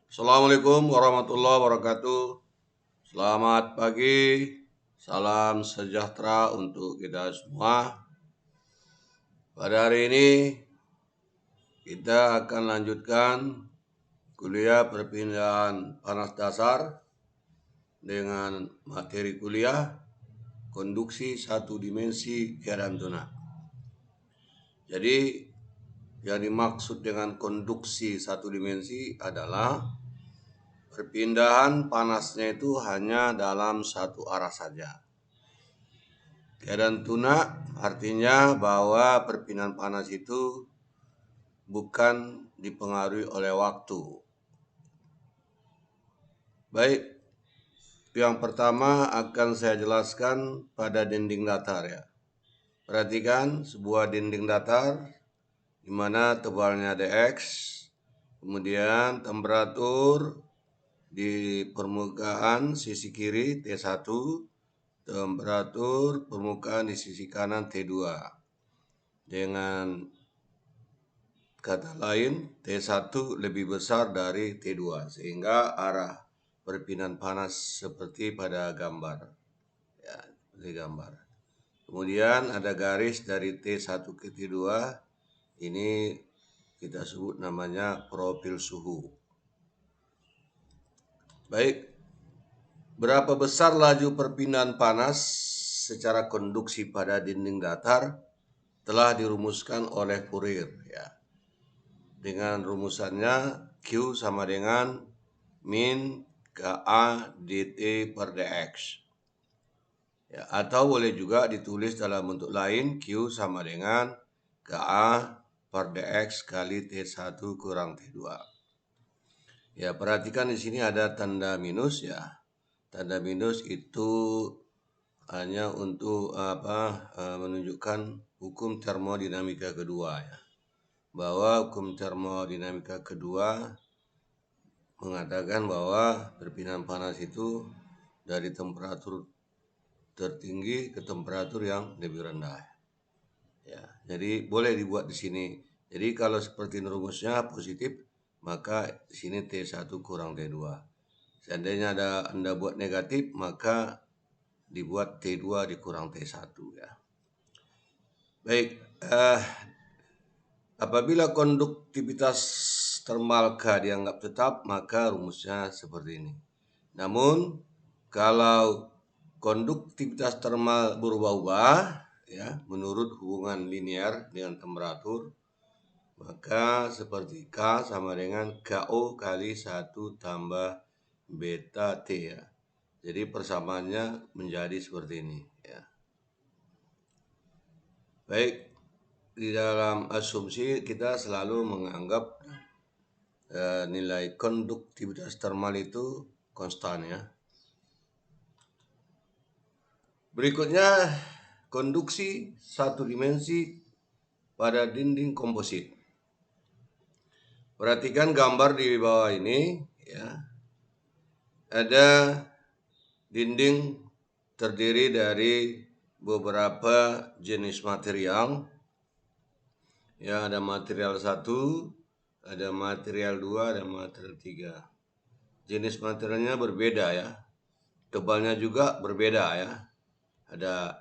Assalamualaikum warahmatullahi wabarakatuh. Selamat pagi, salam sejahtera untuk kita semua. Pada hari ini kita akan lanjutkan kuliah perpindahan panas dasar dengan materi kuliah konduksi satu dimensi keadaan tunak. Jadi yang dimaksud dengan konduksi satu dimensi adalah perpindahan panasnya itu hanya dalam satu arah saja. Keadaan tunak artinya bahwa perpindahan panas itu bukan dipengaruhi oleh waktu. Baik, yang pertama akan saya jelaskan pada dinding datar ya. Perhatikan sebuah dinding datar di mana tebalnya dx, kemudian temperatur di permukaan sisi kiri T1, temperatur permukaan di sisi kanan T2. Dengan kata lain, T1 lebih besar dari T2 sehingga arah perpindahan panas seperti pada gambar. Ya, seperti gambar. Kemudian ada garis dari T1 ke T2. Ini kita sebut namanya profil suhu. Baik, berapa besar laju perpindahan panas secara konduksi pada dinding datar telah dirumuskan oleh Fourier ya. Dengan rumusannya Q sama dengan min KA dt per dx. Ya, atau boleh juga ditulis dalam bentuk lain Q sama dengan KA per dx kali T1 kurang T2. Ya, perhatikan di sini ada tanda minus ya. Tanda minus itu hanya untuk menunjukkan hukum termodinamika kedua ya. Bahwa hukum termodinamika kedua mengatakan bahwa perpindahan panas itu dari temperatur tertinggi ke temperatur yang lebih rendah. Ya, jadi boleh dibuat di sini. Jadi kalau seperti rumusnya positif, maka di sini T1 kurang T2. Seandainya Anda buat negatif, maka dibuat T2 dikurang T1 ya. Baik, apabila konduktivitas termal K dianggap tetap, maka rumusnya seperti ini. Namun, kalau konduktivitas termal berubah-ubah ya, menurut hubungan linear dengan temperatur, maka seperti K sama dengan KO kali 1 tambah beta T ya. Jadi persamaannya menjadi seperti ini ya. Baik, di dalam asumsi kita selalu menganggap nilai konduktivitas termal itu konstan ya. Berikutnya konduksi satu dimensi pada dinding komposit. Perhatikan gambar di bawah ini ya. Ada dinding terdiri dari beberapa jenis material. Ya, ada material 1, ada material 2, ada material 3. Jenis materialnya berbeda ya. Tebalnya juga berbeda ya. Ada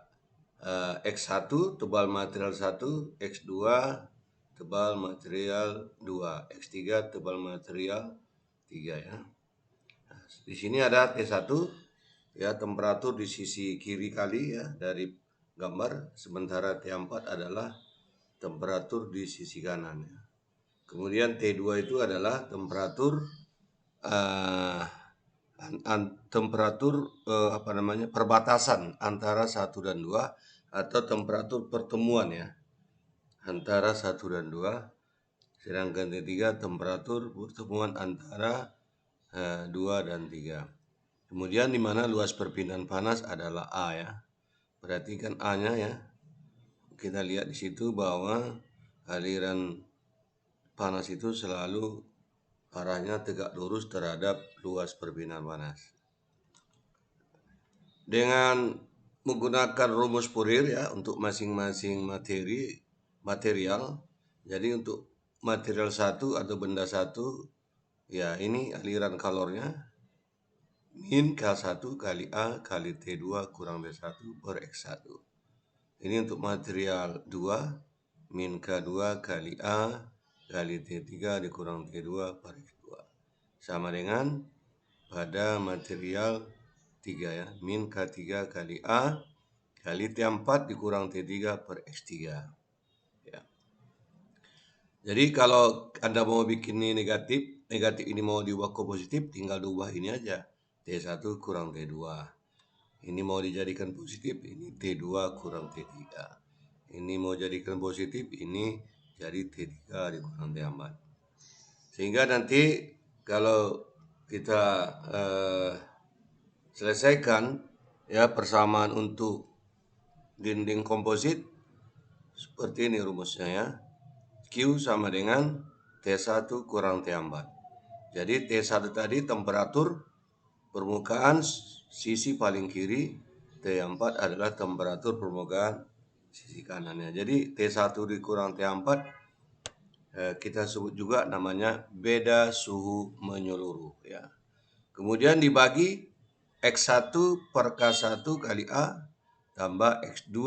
X1 tebal material 1, X2 tebal material 2, X3 tebal material 3 ya. Nah, di sini ada T1 ya, temperatur di sisi kiri kali ya dari gambar, sementara T4 adalah temperatur di sisi kanan ya. Kemudian T2 itu adalah temperatur perbatasan antara 1 dan 2 atau temperatur pertemuan ya antara 1 dan 2, sedangkan T3 temperatur pertemuan antara 2 dan 3. Kemudian di mana luas perpindahan panas adalah A ya. Perhatikan A-nya ya. Kita lihat di situ bahwa aliran panas itu selalu arahnya tegak lurus terhadap luas perpindahan panas. Dengan menggunakan rumus Fourier ya untuk masing-masing material. Jadi untuk material 1 atau benda 1 Ya, ini aliran kalornya min K1 kali A kali T2 kurang T1 per X1. Ini untuk material 2, min K2 kali A kali T3 dikurang T2 per X2. Sama dengan pada material 3 ya, min K3 kali A kali T4 dikurang T3 per X3. Ya. Jadi kalau Anda mau bikin ini negatif, negatif ini mau diubah ke positif, tinggal diubah ini aja. T1 kurang T2. Ini mau dijadikan positif, ini T2 kurang T3. Ini mau jadikan positif, ini jadi T3 dikurang T4. Sehingga nanti kalau kita selesaikan ya persamaan untuk dinding komposit, seperti ini rumusnya ya. Q sama dengan T1 kurang T4. Jadi T1 tadi temperatur permukaan sisi paling kiri, T4 adalah temperatur permukaan sisi kanannya. Jadi T1 dikurang T4 kita sebut juga namanya beda suhu menyeluruh ya. Kemudian dibagi X1 per K1 kali A tambah X2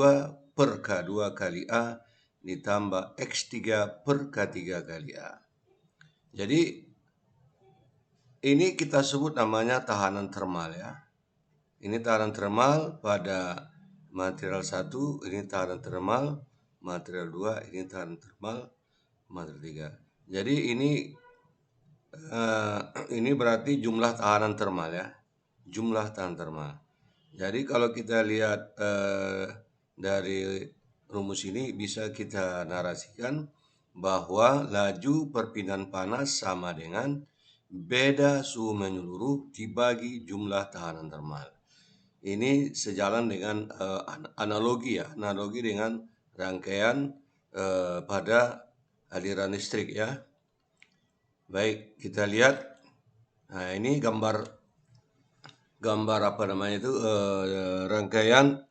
per K2 kali A ditambah X3 per K3 kali A. Jadi ini kita sebut namanya tahanan termal ya. Ini tahanan termal pada material 1, ini tahanan termal material 2, ini tahanan termal material 3. Jadi ini berarti jumlah tahanan termal ya. Jumlah tahanan termal. Jadi kalau kita lihat dari rumus ini bisa kita narasikan bahwa laju perpindahan panas sama dengan beda suhu menyeluruh dibagi jumlah tahanan termal. Ini sejalan dengan analogi ya, analogi dengan rangkaian pada aliran listrik ya. Baik, kita lihat. Nah, ini gambar apa namanya itu rangkaian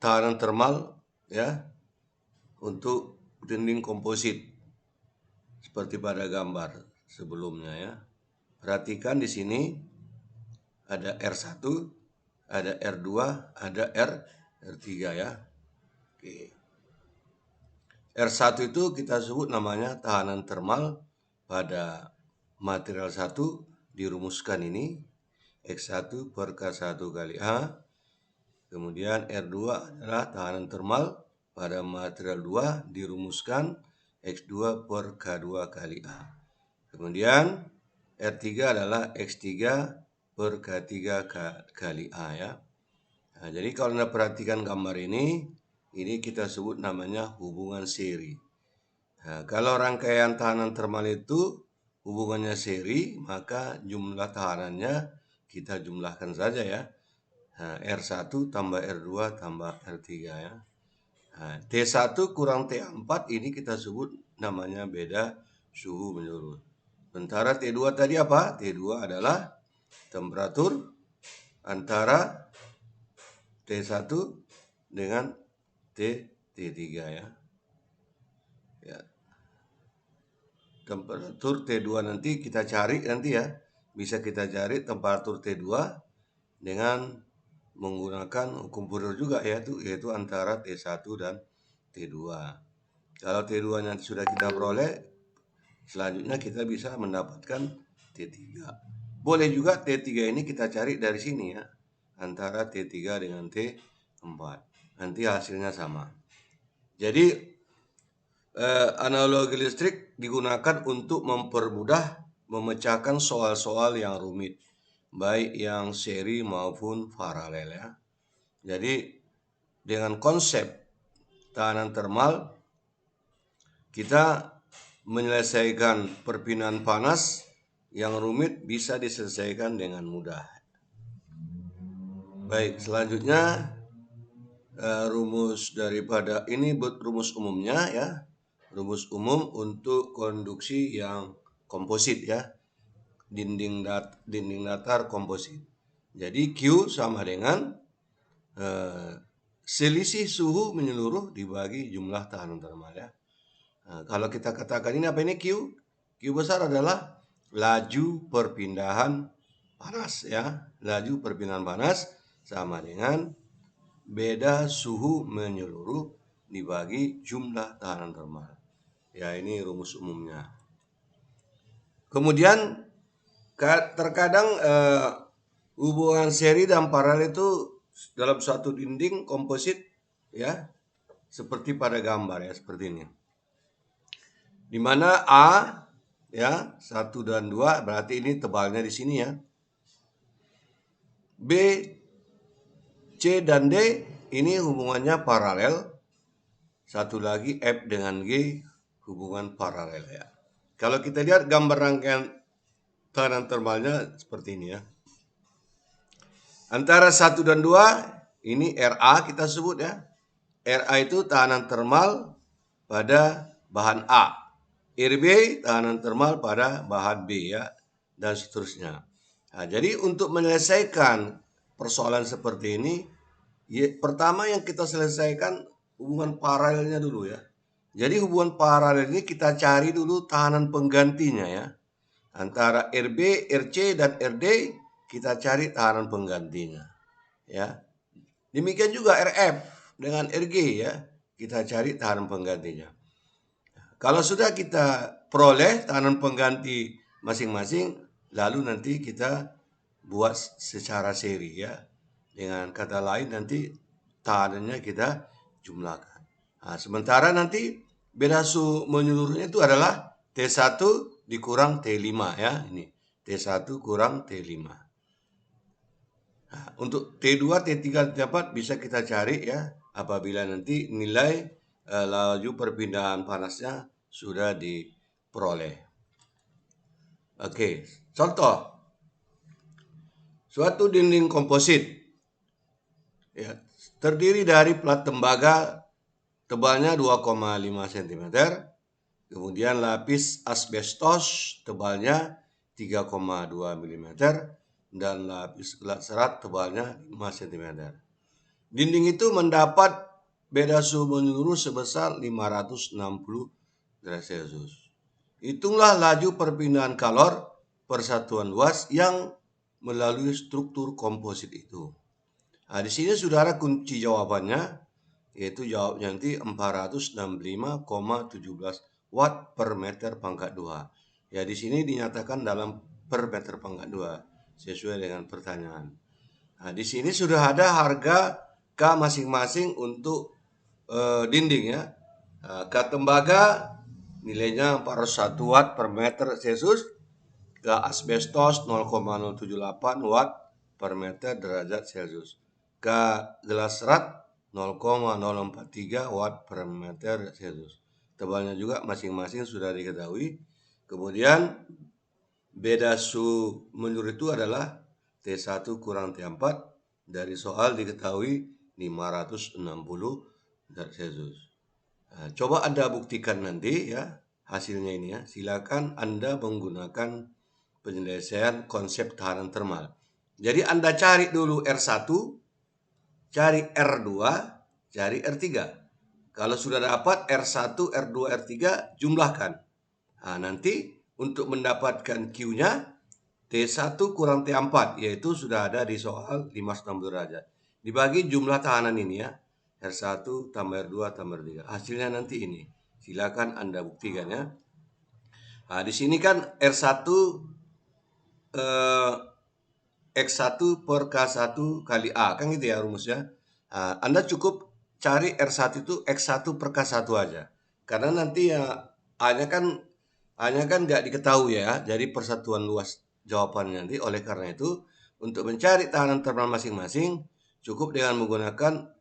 tahanan termal ya untuk dinding komposit seperti pada gambar sebelumnya ya. Perhatikan di sini ada R1, ada R2, ada R3 ya. Oke. R1 itu kita sebut namanya tahanan termal pada material 1 dirumuskan ini X1 per K1 kali A. Kemudian R2 adalah tahanan termal pada material 2 dirumuskan X2 per K2 kali A. Kemudian R3 adalah X3 per K3 kali A ya. Nah, jadi kalau Anda perhatikan gambar ini kita sebut namanya hubungan seri. Nah, kalau rangkaian tahanan termal itu hubungannya seri, maka jumlah tahanannya kita jumlahkan saja ya. Nah, R1 tambah R2 tambah R3 ya. Nah, T1 kurang T4 ini kita sebut namanya beda suhu menyeluruh. Sementara T2 tadi apa? T2 adalah temperatur antara T1 dengan T3 ya. Ya. Temperatur T2 nanti kita cari nanti ya. Bisa kita cari temperatur T2 dengan menggunakan komputer juga yaitu antara T1 dan T2. Kalau T2 nanti sudah kita peroleh, selanjutnya kita bisa mendapatkan T3. Boleh juga T3 ini kita cari dari sini ya. Antara T3 dengan T4. Nanti hasilnya sama. Jadi analogi listrik digunakan untuk mempermudah memecahkan soal-soal yang rumit, baik yang seri maupun paralel ya. Jadi dengan konsep tahanan termal kita menyelesaikan perpindahan panas yang rumit bisa diselesaikan dengan mudah. Baik, selanjutnya rumus daripada ini rumus umumnya ya. Rumus umum untuk konduksi yang komposit ya. Dinding datar komposit. Jadi Q sama dengan selisih suhu menyeluruh dibagi jumlah tahanan termal ya. Nah, kalau kita katakan ini apa ini Q? Q besar adalah laju perpindahan panas ya. Laju perpindahan panas sama dengan beda suhu menyeluruh dibagi jumlah tahanan termal. Ya, ini rumus umumnya. Kemudian terkadang hubungan seri dan paralel itu dalam suatu dinding komposit ya, seperti pada gambar ya, seperti ini. Di mana A ya 1 dan 2 berarti ini tebalnya di sini ya. B, C dan D ini hubungannya paralel. Satu lagi F dengan G hubungan paralel ya. Kalau kita lihat gambar rangkaian tahanan termalnya seperti ini ya. Antara 1 dan 2 ini RA kita sebut ya. RA itu tahanan termal pada bahan A. RB tahanan termal pada bahan B ya, dan seterusnya. Nah, jadi untuk menyelesaikan persoalan seperti ini, ya, pertama yang kita selesaikan hubungan paralelnya dulu ya. Jadi hubungan paralel ini kita cari dulu tahanan penggantinya ya. Antara RB, RC, dan RD kita cari tahanan penggantinya ya. Demikian juga RF dengan RG ya, kita cari tahanan penggantinya. Kalau sudah kita peroleh tahanan pengganti masing-masing, lalu nanti kita buat secara seri ya. Dengan kata lain nanti tahanannya kita jumlahkan. Nah, sementara nanti beda suhu menyeluruhnya itu adalah T1 dikurang T5 ya. Ini T1 kurang T5. Nah, untuk T2, T3, T4 bisa kita cari ya apabila nanti nilai laju perpindahan panasnya sudah diperoleh. Oke, contoh. Suatu dinding komposit ya, terdiri dari plat tembaga tebalnya 2,5 cm, kemudian lapis asbestos tebalnya 3,2 mm, dan lapis gelat serat tebalnya 5 cm. Dinding itu mendapat beda suhu menyeluruh sebesar 560 derajat Celcius. Hitunglah laju perpindahan kalor persatuan luas yang melalui struktur komposit itu. Nah, di sini saudara kunci jawabannya, yaitu jawabnya nanti 465,17 watt per meter pangkat 2. Ya, di sini dinyatakan dalam per meter pangkat 2 sesuai dengan pertanyaan. Nah, di sini sudah ada harga K masing-masing untuk dinding ya. K tembaga nilainya 401 watt per meter Celcius. K asbestos 0,078 watt per meter derajat Celcius. K gelas serat 0,043 watt per meter Celcius. Tebalnya juga masing-masing sudah diketahui. Kemudian beda suhu menyeluruh itu adalah T1 kurang T4. Dari soal diketahui 560 derajat Celcius. Nah, coba Anda buktikan nanti ya hasilnya ini ya. Silakan Anda menggunakan penyelesaian konsep tahanan termal. Jadi Anda cari dulu R1, cari R2, cari R3. Kalau sudah dapat R1, R2, R3, jumlahkan. Nah, nanti untuk mendapatkan Q-nya T1 kurang T4, yaitu sudah ada di soal 560 derajat. Dibagi jumlah tahanan ini ya. R1 tambah R2 tambah R3. Hasilnya nanti ini. Silakan Anda buktikan ya. Nah, di sini kan R1 X1 per K1 kali A. Kan gitu ya rumusnya. Nah, Anda cukup cari R1 itu X1 per K1 aja. Karena nanti ya A-nya kan nggak diketahui ya. Jadi persatuan luas jawabannya nanti. Oleh karena itu, untuk mencari tahanan termal masing-masing, cukup dengan menggunakan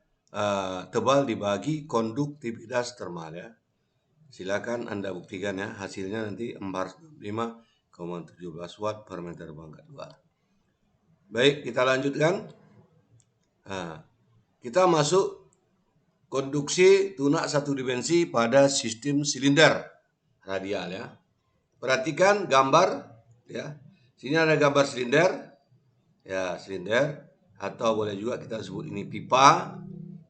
tebal dibagi konduktivitas termal ya. Silakan Anda buktikan ya. Hasilnya nanti 405,17 watt per meter pangkat 2. Baik, kita lanjutkan. Nah, kita masuk konduksi tunak satu dimensi pada sistem silinder radial ya. Perhatikan gambar ya. Sini ada gambar silinder. Ya, silinder atau boleh juga kita sebut ini pipa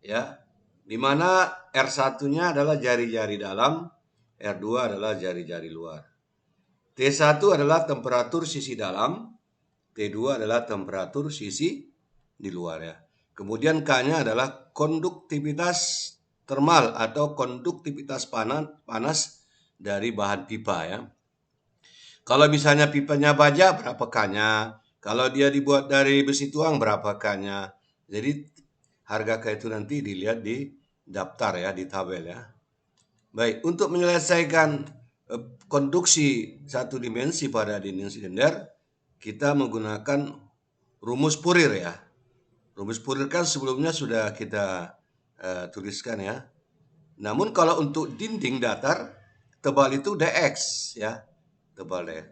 ya. Di mana R1-nya adalah jari-jari dalam, R2 adalah jari-jari luar. T1 adalah temperatur sisi dalam, T2 adalah temperatur sisi di luar ya. Kemudian K-nya adalah konduktivitas termal atau konduktivitas panas dari bahan pipa ya. Kalau misalnya pipanya baja, berapa K-nya? Kalau dia dibuat dari besi tuang, berapa K-nya? Jadi harga K itu nanti dilihat di daftar ya, di tabel ya. Baik, untuk menyelesaikan konduksi satu dimensi pada dinding silinder, kita menggunakan rumus Fourier ya. Rumus Fourier kan sebelumnya sudah kita tuliskan ya. Namun kalau untuk dinding datar, tebal itu dx ya, tebal dx.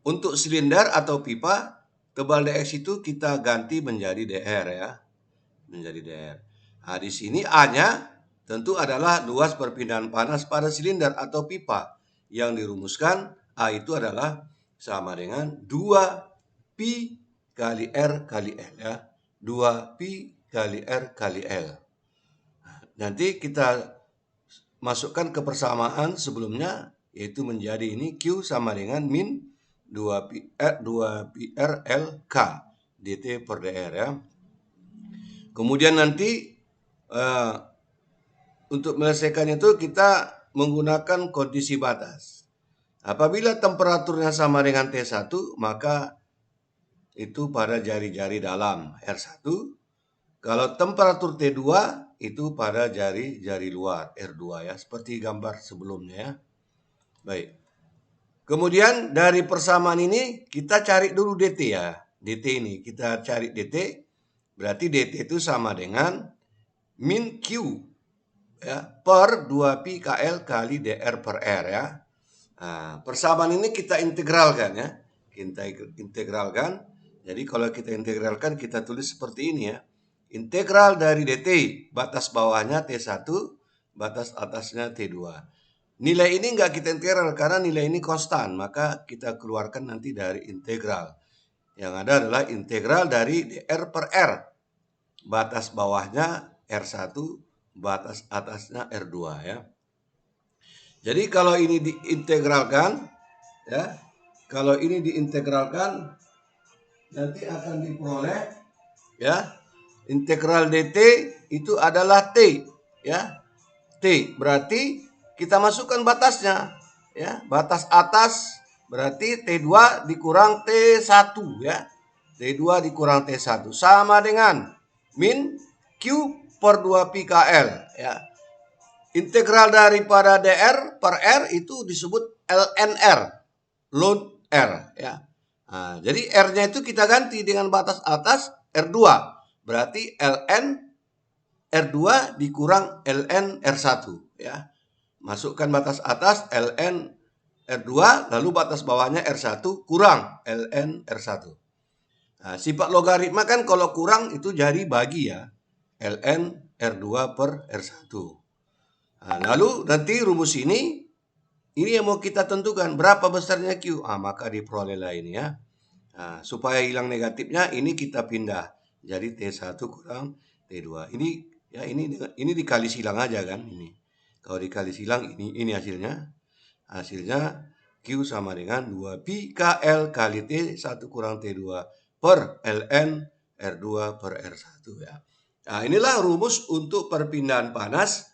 Untuk silinder atau pipa, tebal dx itu kita ganti menjadi dr ya, menjadi dr. Nah, di sini A-nya tentu adalah luas perpindahan panas pada silinder atau pipa. Yang dirumuskan A itu adalah sama dengan 2pi kali R kali L ya. 2pi kali R kali L. Nanti kita masukkan ke persamaan sebelumnya, yaitu menjadi ini Q sama dengan min 2pi R L K dt per dr ya. Kemudian nanti untuk menyelesaikan itu kita menggunakan kondisi batas. Apabila temperaturnya sama dengan T1, maka itu pada jari-jari dalam R1. Kalau temperatur T2 itu pada jari-jari luar R2 ya, seperti gambar sebelumnya ya. Baik. Kemudian dari persamaan ini kita cari dulu dt ya. dt ini kita cari dt, berarti dt itu sama dengan min Q ya, per 2pi KL kali dr per R ya. Nah, persamaan ini kita integralkan ya. Kita integralkan. Jadi kalau kita integralkan kita tulis seperti ini ya. Integral dari dt, batas bawahnya T1, batas atasnya T2. Nilai ini enggak kita integral karena nilai ini konstan, maka kita keluarkan nanti dari integral. Yang ada adalah integral dari dr per R. Batas bawahnya R1, batas atasnya R2 ya. Jadi kalau ini diintegralkan ya, kalau ini diintegralkan nanti akan diperoleh ya, integral dt itu adalah T ya. T berarti kita masukkan batasnya ya, batas atas berarti T2 dikurang T1 ya. T2 dikurang T1 sama dengan min Q per 2pi KL ya. Integral daripada dr per R itu disebut LNR, load R ya. Nah, jadi R-nya itu kita ganti dengan batas atas R2. Berarti ln R2 dikurang ln R1 ya. Masukkan batas atas ln R2 lalu batas bawahnya R1 kurang ln R1. Nah, sifat logaritma kan kalau kurang itu jadi bagi ya. ln R2 per R1. Nah, lalu nanti rumus ini yang mau kita tentukan berapa besarnya Q. Maka diperolehlah ini ya. Nah, supaya hilang negatifnya ini kita pindah jadi T1 kurang T2. Ini ya, ini dikali silang aja kan ini. Kalau dikali silang ini hasilnya. Hasilnya Q sama dengan 2pi KL kali T1 kurang T2 per ln R2 per R1 ya. Nah, inilah rumus untuk perpindahan panas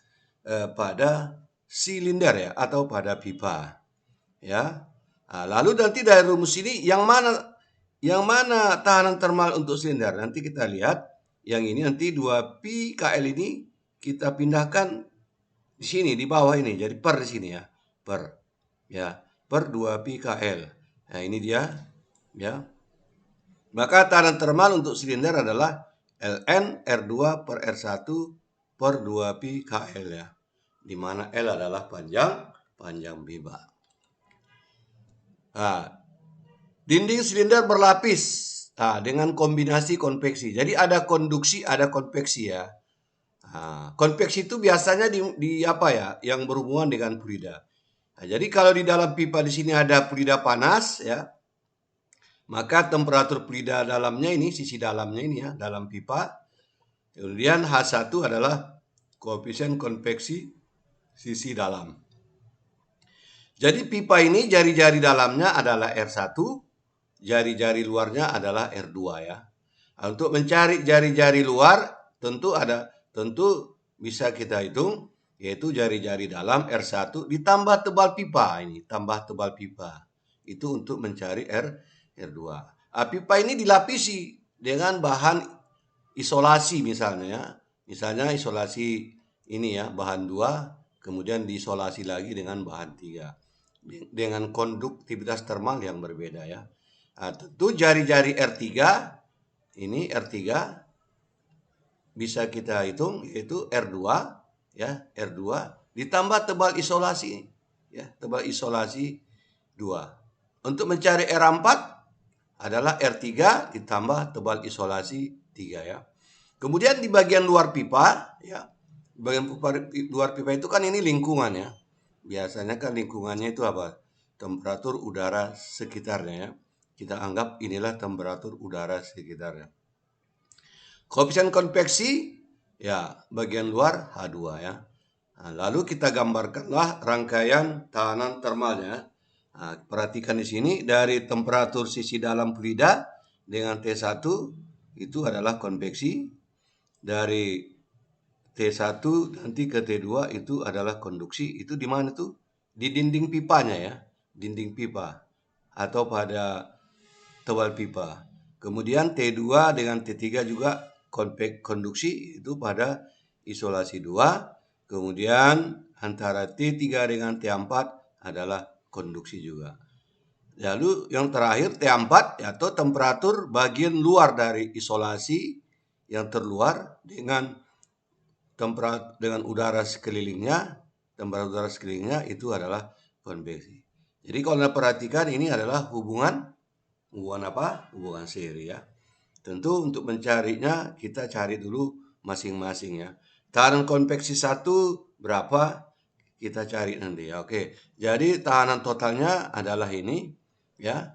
pada silinder ya, atau pada pipa ya. Nah, lalu nanti dari rumus ini yang mana tahanan termal untuk silinder, nanti kita lihat. Yang ini nanti 2pi KL ini kita pindahkan di sini di bawah ini jadi per di sini ya, per 2pi KL. Nah, ini dia ya. Maka tahanan termal untuk silinder adalah ln R2 per R1 per 2pi KL ya, di mana L adalah panjang pipa. Nah, dinding silinder berlapis dengan kombinasi konveksi. Jadi ada konduksi, ada konveksi ya. Nah, konveksi itu biasanya di apa ya, yang berhubungan dengan fluida. Nah, jadi kalau di dalam pipa di sini ada fluida panas ya, maka temperatur fluida dalamnya ini, sisi dalamnya ini ya, dalam pipa. Kemudian H1 adalah koefisien konveksi sisi dalam. Jadi pipa ini jari-jari dalamnya adalah R1, jari-jari luarnya adalah R2 ya. Nah, untuk mencari jari-jari luar tentu bisa kita hitung, yaitu jari-jari dalam R1 ditambah tebal pipa ini, tambah tebal pipa. Itu untuk mencari R2. Nah, pipa ini dilapisi dengan bahan isolasi misalnya ya. Misalnya isolasi ini ya, bahan 2, kemudian diisolasi lagi dengan bahan 3. Dengan konduktivitas termal yang berbeda ya. Nah, tentu jari-jari R3 ini R3 bisa kita hitung yaitu R2 ya, R2 ditambah tebal isolasi ya, tebal isolasi 2. Untuk mencari R4 adalah R3 ditambah tebal isolasi 3 ya. Kemudian di bagian luar pipa ya, bagian luar pipa itu kan ini lingkungan ya. Biasanya kan lingkungannya itu apa? Temperatur udara sekitarnya ya. Kita anggap inilah temperatur udara sekitarnya. Koefisien konveksi ya bagian luar H2 ya. Nah, lalu kita gambarkanlah rangkaian tahanan termalnya. Nah, perhatikan di sini dari temperatur sisi dalam fluida dengan T1 itu adalah konveksi. Dari T1 nanti ke T2 itu adalah konduksi. Itu di mana tuh? Di dinding pipanya ya, dinding pipa atau pada tebal pipa. Kemudian T2 dengan T3 juga konduksi itu pada isolasi 2. Kemudian antara T3 dengan T4 adalah konduksi juga. Lalu yang terakhir T4 atau temperatur bagian luar dari isolasi yang terluar dengan udara sekelilingnya, temperatur udara sekelilingnya itu adalah konveksi. Jadi kalau Anda perhatikan ini adalah hubungan apa? Hubungan seri ya. Tentu untuk mencarinya kita cari dulu masing-masing ya. Tahanan konveksi 1 berapa? Kita cari nanti ya. Oke. Jadi tahanan totalnya adalah ini ya.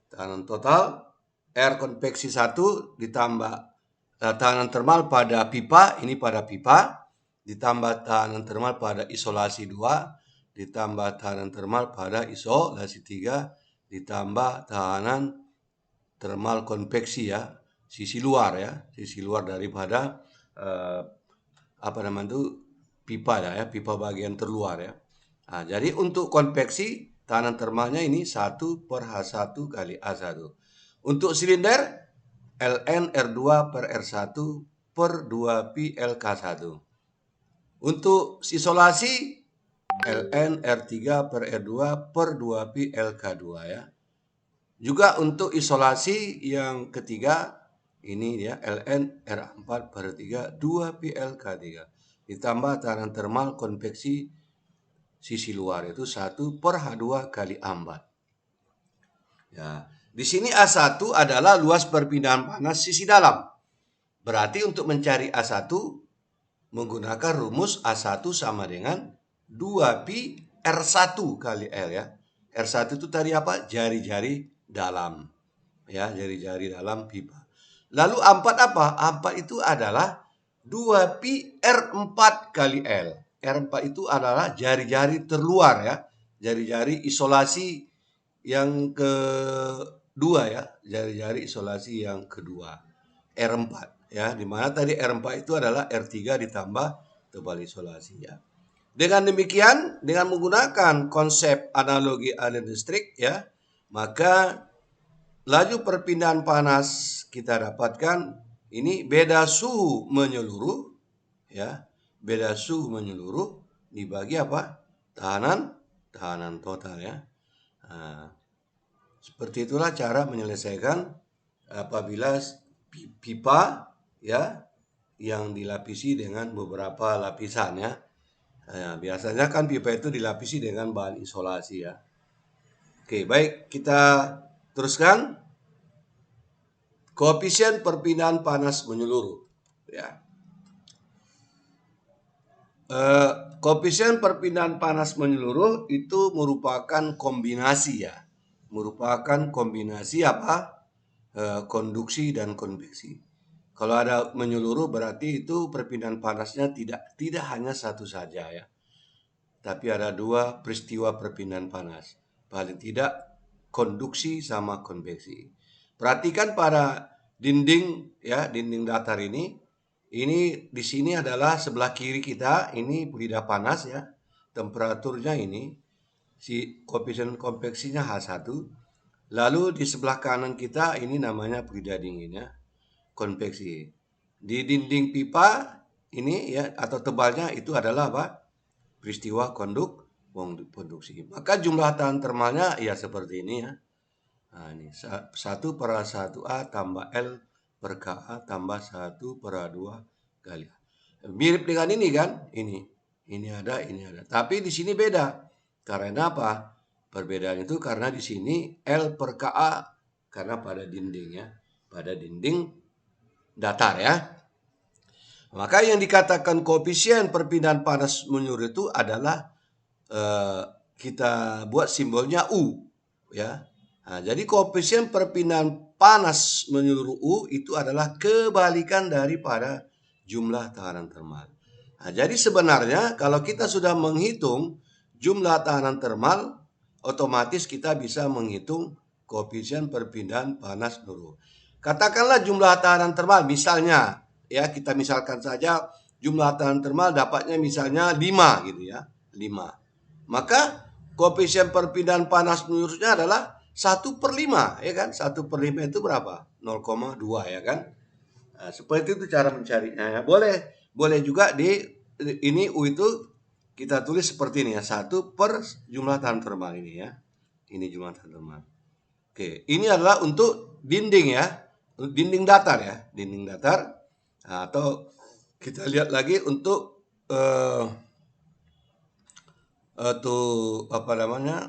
Tahanan total R konveksi 1 ditambah tahanan termal pada pipa, ini pada pipa, ditambah tahanan termal pada isolasi 2, ditambah tahanan termal pada isolasi 3, ditambah tahanan termal konveksi ya, sisi luar ya, sisi luar daripada pipa ya, pipa bagian terluar ya. Nah, jadi untuk konveksi tahanan termalnya ini 1/H1 kali A1. Untuk silinder ln R2 per R1 per 2pi LK1. Untuk isolasi ln R3 per R2 per 2pi LK2 ya. Juga untuk isolasi yang ketiga ini ya ln R4 per 3 2pi LK3 ditambah tahanan termal konveksi sisi luar itu 1/H2 kali A4. Ya. Di sini A1 adalah luas perpindahan panas sisi dalam. Berarti untuk mencari A1 menggunakan rumus A1 sama dengan 2pi R1 kali L ya. R1 itu tadi apa? Jari-jari dalam. Ya, jari-jari dalam pipa. Lalu A4 apa? A4 itu adalah 2pi R4 kali L. R4 itu adalah jari-jari terluar ya. Jari-jari isolasi yang kedua ya, jari-jari isolasi yang kedua R4 ya, dimana tadi R4 itu adalah R3 ditambah tebal isolasi ya. Dengan demikian, dengan menggunakan konsep analogi aliran listrik ya, maka laju perpindahan panas kita dapatkan ini beda suhu menyeluruh ya, beda suhu menyeluruh dibagi apa? Tahanan total ya. Nah, seperti itulah cara menyelesaikan apabila pipa ya yang dilapisi dengan beberapa lapisan ya. Nah, biasanya kan pipa itu dilapisi dengan bahan isolasi ya. Oke, baik, kita teruskan. Koefisien perpindahan panas menyeluruh ya. Koefisien perpindahan panas menyeluruh itu merupakan kombinasi ya. Merupakan kombinasi apa? Konduksi dan konveksi. Kalau ada menyeluruh berarti itu perpindahan panasnya tidak hanya satu saja ya. tapi ada dua peristiwa perpindahan panas. Paling tidak konduksi sama konveksi. Perhatikan pada dinding ya, dinding datar ini di sini adalah sebelah kiri kita, ini pelida panas ya. Temperaturnya ini si koefisien konveksinya H1. Lalu di sebelah kanan kita ini namanya pelida dingin ya, konveksi. Di dinding pipa ini ya atau tebalnya itu adalah apa? Peristiwa konduksi. Maka jumlah tahan termalnya ya seperti ini ya. Nah, ini 1/1A tambah L per KA tambah 1/2 kali. Mirip dengan ini kan? Ini ada, ini ada. Tapi di sini beda. Karena apa? Perbedaan itu karena di sini L per KA karena pada dinding ya. Pada dinding datar ya. Maka yang dikatakan koefisien perpindahan panas menyuruh itu adalah kita buat simbolnya U ya. Nah, jadi koefisien perpindahan panas menyeluruh U itu adalah kebalikan daripada jumlah tahanan termal. Nah, jadi sebenarnya kalau kita sudah menghitung jumlah tahanan termal, otomatis kita bisa menghitung koefisien perpindahan panas menyeluruh. Katakanlah jumlah tahanan termal misalnya ya, kita misalkan saja jumlah tahanan termal dapatnya misalnya 5 gitu ya, 5. Maka koefisien perpindahan panas menyeluruhnya adalah 1/5 ya kan. 1/5 itu berapa? 0,2 ya kan. Nah, seperti itu cara mencarinya ya. Boleh juga ini U itu kita tulis seperti ini ya. 1 per jumlah tahanan termal ini ya. Ini jumlah tahanan termal. Oke, ini adalah untuk dinding ya. Dinding datar ya. Dinding datar. Nah, atau kita lihat lagi untuk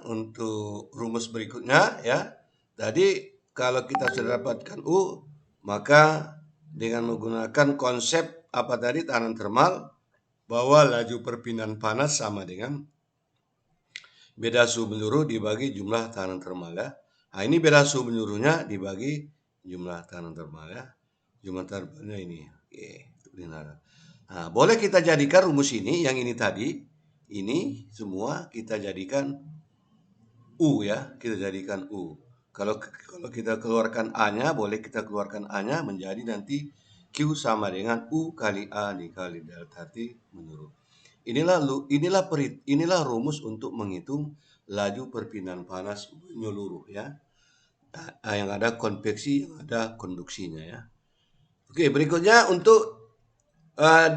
untuk rumus berikutnya ya. Tadi kalau kita sudah dapatkan U, maka dengan menggunakan konsep apa tadi tahanan termal, bahwa laju perpindahan panas sama dengan beda suhu menyeluruh dibagi jumlah tahanan termal ya. Nah, ini beda suhu menyeluruhnya dibagi jumlah tahanan termal ya. Jumlah termalnya ini. Oke, nah, boleh kita jadikan rumus ini, yang ini tadi, ini semua kita jadikan U ya, kita jadikan U. Kalau kita keluarkan A-nya, boleh kita keluarkan A-nya menjadi nanti Q sama dengan U kali A dikali delta T menyeluruh. Inilah rumus untuk menghitung laju perpindahan panas menyeluruh ya. Yang ada konveksi, yang ada konduksinya ya. Oke, berikutnya untuk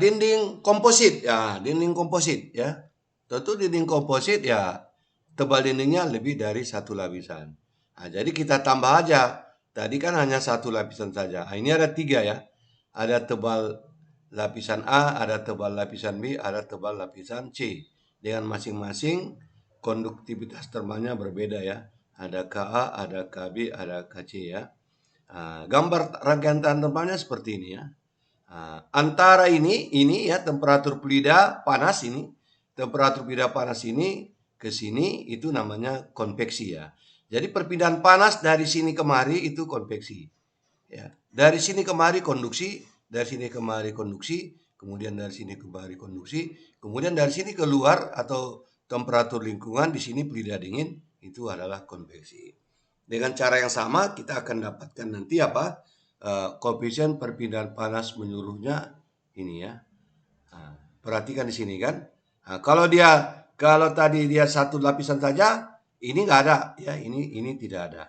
dinding komposit ya, dinding komposit ya. Tentu dinding komposit ya tebal dindingnya lebih dari satu lapisan. Nah, jadi kita tambah aja. Tadi kan hanya satu lapisan saja. Nah, ini ada 3 ya. Ada tebal lapisan A, ada tebal lapisan B, ada tebal lapisan C. Dengan masing-masing konduktivitas termalnya berbeda ya. Ada Ka, ada Kb, ada Kc ya. Nah, gambar rangkaian tahan termalnya seperti ini ya. Nah, antara ini ya temperatur pelida panas ini, temperatur pelida panas ini ke sini itu namanya konveksi ya. Jadi perpindahan panas dari sini kemari itu konveksi. Ya, dari sini kemari konduksi, dari sini kemari konduksi, kemudian dari sini kemari konduksi, kemudian dari sini keluar atau temperatur lingkungan di sini pelida dingin itu adalah konveksi. Dengan cara yang sama kita akan dapatkan nanti apa? Koefisien perpindahan panas menyeluruhnya ini ya. Nah, perhatikan di sini kan. Nah, kalau tadi dia satu lapisan saja, ini nggak ada ya, ini tidak ada.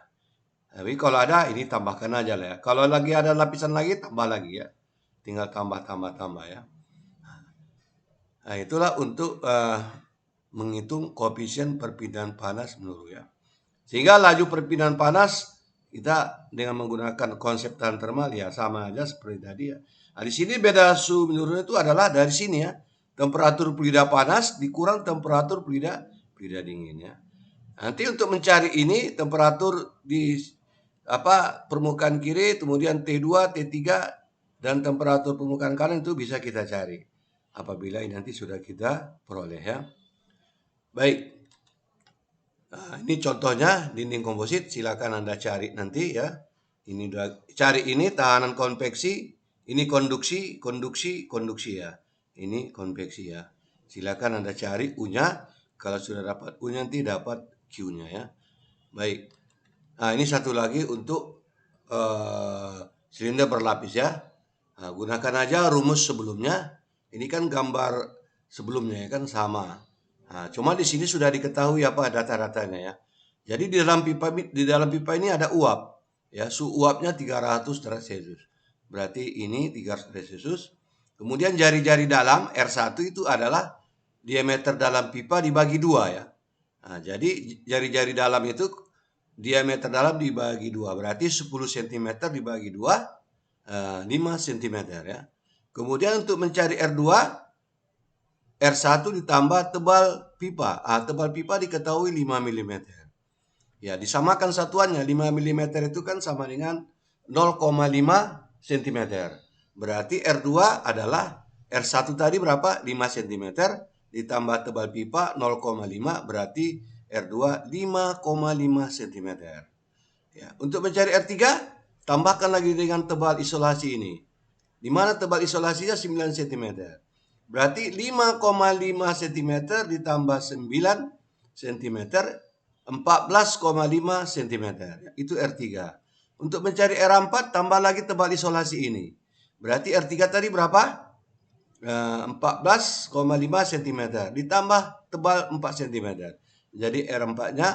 Tapi kalau ada ini tambahkan aja lah ya. Kalau lagi ada lapisan lagi tambah lagi ya. Tinggal tambah ya. Nah, itulah untuk menghitung koefisien perpindahan panas menyeluruh ya. Sehingga laju perpindahan panas kita dengan menggunakan konsep tahan termal ya sama aja seperti tadi ya. Nah, di sini beda suhu menyeluruh itu adalah dari sini ya. Temperatur pelida panas dikurang temperatur pelida dingin ya. Nanti untuk mencari ini temperatur di permukaan kiri, kemudian T2, T3 dan temperatur permukaan kanan itu bisa kita cari apabila ini nanti sudah kita peroleh ya. Baik. Nah, ini contohnya dinding komposit, silakan Anda cari nanti ya. Ini cari ini tahanan konveksi, ini konduksi ya. Ini konveksi ya. Silakan Anda cari U-nya. Kalau sudah dapat U nanti dapat Q-nya ya. Baik. Nah, ini satu lagi untuk silinder berlapis ya. Nah, gunakan aja rumus sebelumnya. Ini kan gambar sebelumnya ya kan sama. Nah, cuma di sini sudah diketahui apa data-datanya ya. Jadi di dalam pipa ini ada uap ya, suhu uapnya 300 derajat Celcius. Berarti ini 300 derajat Celcius. Kemudian jari-jari dalam R1 itu adalah diameter dalam pipa dibagi 2 ya. Nah, jadi jari-jari dalam itu diameter dalam dibagi 2, berarti 10 cm dibagi 2, 5 cm ya. Kemudian untuk mencari R2, R1 ditambah tebal pipa. Tebal pipa diketahui 5 mm. Ya, disamakan satuannya. 5 mm itu kan sama dengan 0,5 cm. Berarti R2 adalah R1 tadi berapa? 5 cm ditambah tebal pipa 0,5 berarti R2 5,5 cm. Ya, untuk mencari R3 tambahkan lagi dengan tebal isolasi ini. Di mana tebal isolasinya 9 cm. Berarti 5,5 cm ditambah 9 cm 14,5 cm. Itu R3. Untuk mencari R4 tambah lagi tebal isolasi ini. Berarti R3 tadi berapa? 14,5 cm ditambah tebal 4 cm. Jadi R4-nya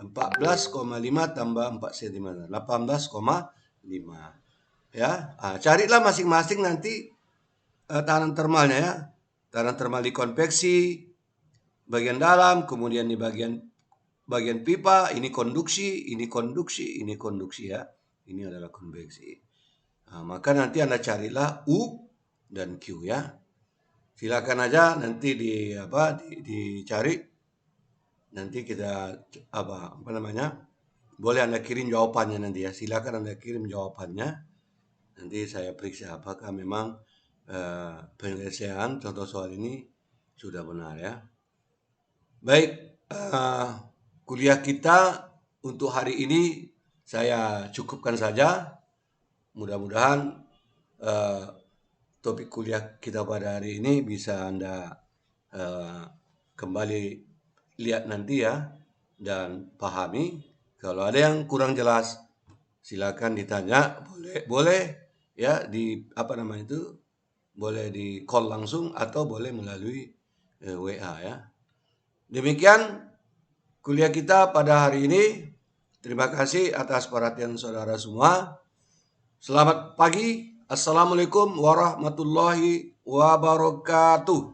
14,5 tambah 4 cm 18,5 ya. Carilah masing-masing nanti tahanan termalnya ya. Tahanan termal di konveksi bagian dalam, kemudian di bagian pipa, ini konduksi, ini konduksi, ini konduksi ya. Ini adalah konveksi. Maka nanti Anda carilah U dan Q ya. Silakan aja nanti dicari. Nanti kita boleh Anda kirim jawabannya nanti ya. Silakan Anda kirim jawabannya. Nanti saya periksa apakah memang penyelesaian contoh soal ini sudah benar ya. Baik, kuliah kita untuk hari ini saya cukupkan saja. Mudah-mudahan topik kuliah kita pada hari ini bisa Anda kembali lihat nanti ya dan pahami. Kalau ada yang kurang jelas silakan ditanya, boleh ya boleh di call langsung atau boleh melalui WA ya. Demikian kuliah kita pada hari ini. Terima kasih atas perhatian saudara semua. Selamat pagi. Assalamualaikum warahmatullahi wabarakatuh.